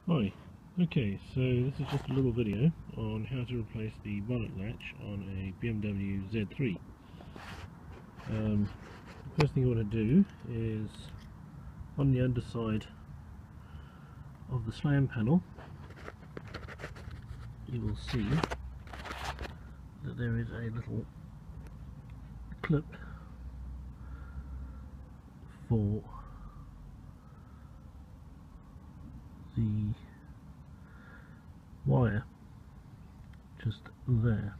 Hi, okay, so this is just a little video on how to replace the bonnet latch on a BMW Z3. The first thing you want to do is, on the underside of the slam panel, you will see that there is a little clip for the wire just there.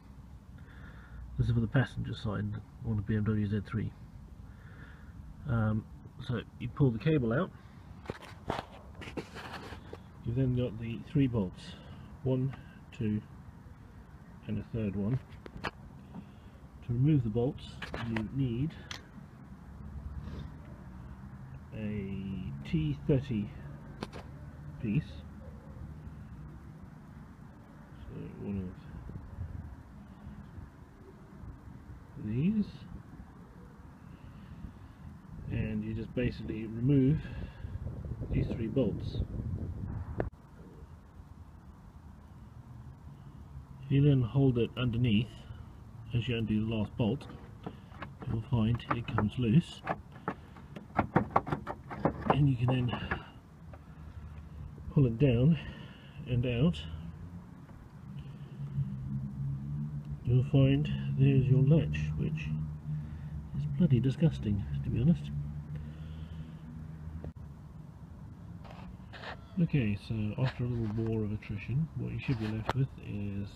This is for the passenger side on the BMW Z3. So you pull the cable out. You've then got the 3 bolts, 1, 2 and a third one. To remove the bolts you need a T30 piece, so one of these, and you just basically remove these 3 bolts. You then hold it underneath as you undo the last bolt. You'll find it comes loose, and you can then pull it down and out. You'll find there's your latch, which is bloody disgusting, to be honest. Okay, so after a little war of attrition, what you should be left with is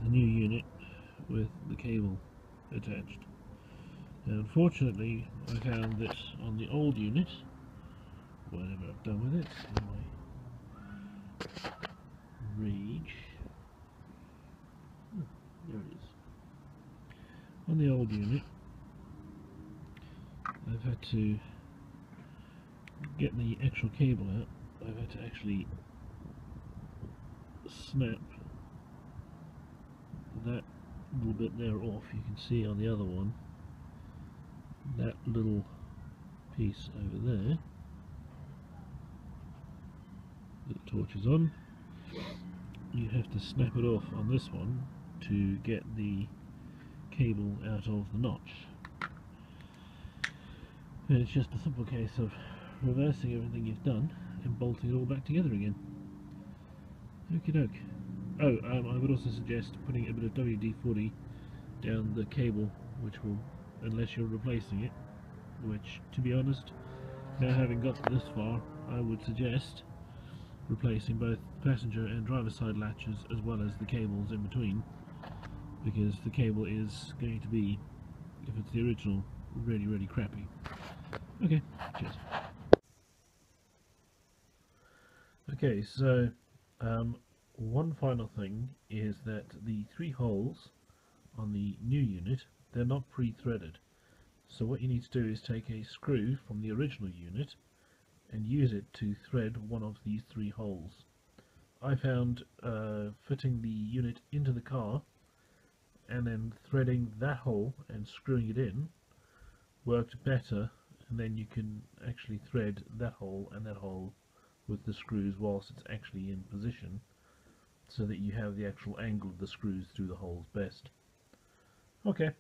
the new unit with the cable attached. Now, unfortunately, I found that on the old unit, whatever I've done with it, in my rage, there it is. On the old unit, I've had to get the actual cable out. I've had to actually snap that little bit there off. You can see on the other one, that little piece over there, the torch is on. You have to snap it off on this one to get the cable out of the notch. And it's just a simple case of reversing everything you've done and bolting it all back together again. Okie doke. Oh, I would also suggest putting a bit of WD-40 down the cable, which will, unless you're replacing it, which, to be honest, now having got this far, I would suggest replacing both passenger and driver side latches as well as the cables in between, because the cable is going to be, if it's the original, really, really crappy. Okay, cheers. Okay, so one final thing is that the 3 holes on the new unit, they're not pre-threaded. So what you need to do is take a screw from the original unit and use it to thread one of these 3 holes. I found fitting the unit into the car and then threading that hole and screwing it in worked better, and then you can actually thread that hole and that hole with the screws whilst it's actually in position, so that you have the actual angle of the screws through the holes best. Okay,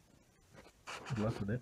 good luck with it.